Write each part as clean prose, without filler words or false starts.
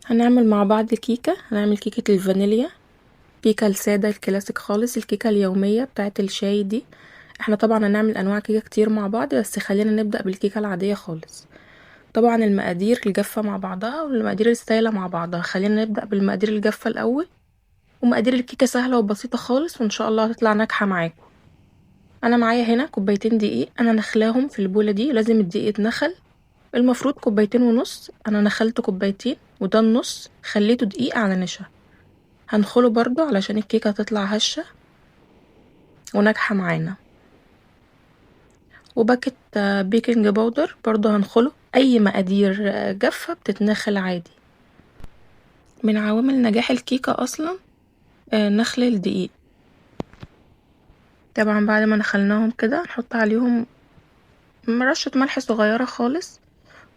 هنعمل مع بعض كيكة. هنعمل كيكة الفانيليا، كيكة السادة الكلاسيك خالص، الكيكة اليومية بتاعت الشاي دي. احنا طبعا هنعمل انواع كيكة كتير مع بعض، بس خلينا نبدأ بالكيكة العادية خالص. طبعا المقادير الجافة مع بعضها والمقادير السايلة مع بعضها. خلينا نبدأ بالمقادير الجافة الأول. ومقادير الكيكة سهلة وبسيطة خالص، وان شاء الله هتطلع ناجحة معاكم. انا معايا هنا كوبايتين دقيق، انا نخلاهم في البولة دي، لازم الدقيق يتنخل. المفروض كوبايتين ونص، انا نخلت كوبايتين وده النص خليته دقيق على نشا. هنخله برضو علشان الكيكة تطلع هشة وناجحة معانا. وباكت بيكنج باودر برضو هنخله. اي مقادير جافة بتتنخل عادي. من عوامل نجاح الكيكة اصلا نخل الدقيق. طبعا بعد ما نخلناهم كده نحط عليهم رشة ملح صغيرة خالص،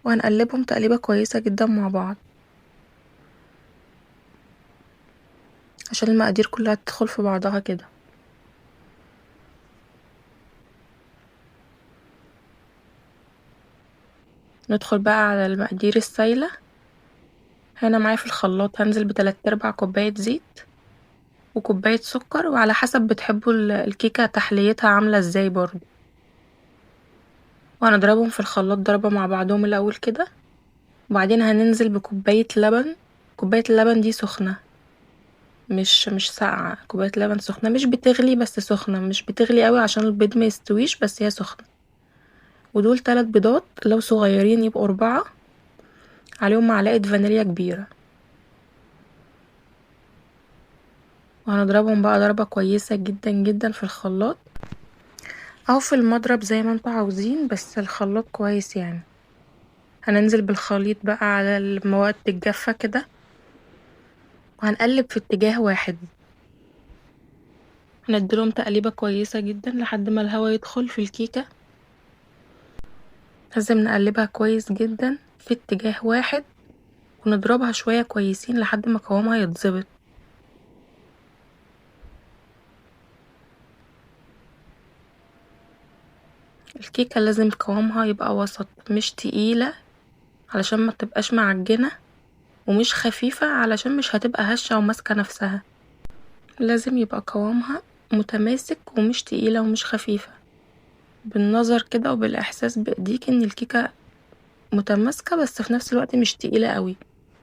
وهنقلبهم تقليبة كويسة جدا مع بعض عشان المقادير كلها تدخل في بعضها كده. ندخل بقى على المقادير السايلة. هنا معايا في الخلاط هنزل ب3/4 كوباية زيت وكوباية سكر، وعلى حسب بتحبوا الكيكة تحليتها عاملة ازاي برضو. وهنضربهم في الخلاط ضربة مع بعضهم الأول كده. وبعدين هننزل بكوباية لبن. كوباية اللبن دي سخنة، مش ساقعة، كوباية لبن سخنة مش بتغلي بس سخنة، مش بتغلي قوي عشان البيض ما يستويش بس هي سخنة. ودول 3 بيضات، لو صغيرين يبقوا 4، عليهم معلقة فانيليا كبيرة. وهنضربهم بقى ضربة كويسة جدا جدا في الخلاط او في المضرب زي ما انتوا عاوزين، بس الخلاط كويس يعني. هننزل بالخليط بقى على المواد الجافة كده، وهنقلب في اتجاه واحد. هنديلهم تقليبة كويسة جدا لحد ما الهواء يدخل في الكيكة. لازم نقلبها كويس جدا في اتجاه واحد، ونضربها شوية كويسين لحد ما قوامها يتظبط. الكيكة لازم قوامها يبقى وسط، مش تقيلة علشان ما تبقاش معجنة، ومش خفيفة علشان مش هتبقى هشة وماسكة نفسها. لازم يبقى قوامها متماسك ومش تقيلة ومش خفيفة، بالنظر كده وبالإحساس بإيديك ان الكيكة متماسكة بس في نفس الوقت مش تقيلة قوي،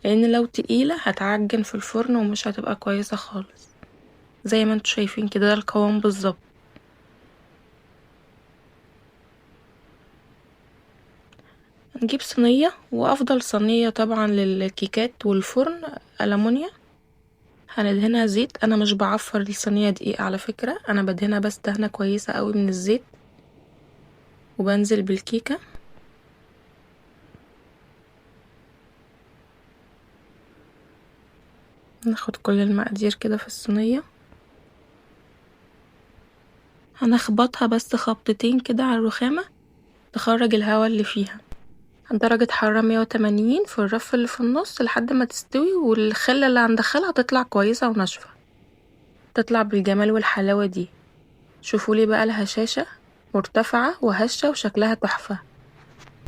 لان لو تقيلة هتعجن في الفرن ومش هتبقى كويسة خالص. زي ما انتوا شايفين كده ده القوام بالظبط. نجيب صينية، وافضل صينية طبعا للكيكات والفرن ألمونيا. هندهنها زيت. انا مش بعفر الصينية دقيق على فكرة، انا بدهنها بس دهنة كويسة قوي من الزيت. وبنزل بالكيكة. ناخد كل المقادير كده في الصينية، هنخبطها بس خبطتين كده على الرخامة تخرج الهوا اللي فيها. درجة حرارة 180 في الرف اللي في النص لحد ما تستوي، والخلة اللي هندخلها تطلع كويسة وناشفة، تطلع بالجمال والحلاوة دي. شوفولي بقى الهشاشة مرتفعة وهشة وشكلها تحفة.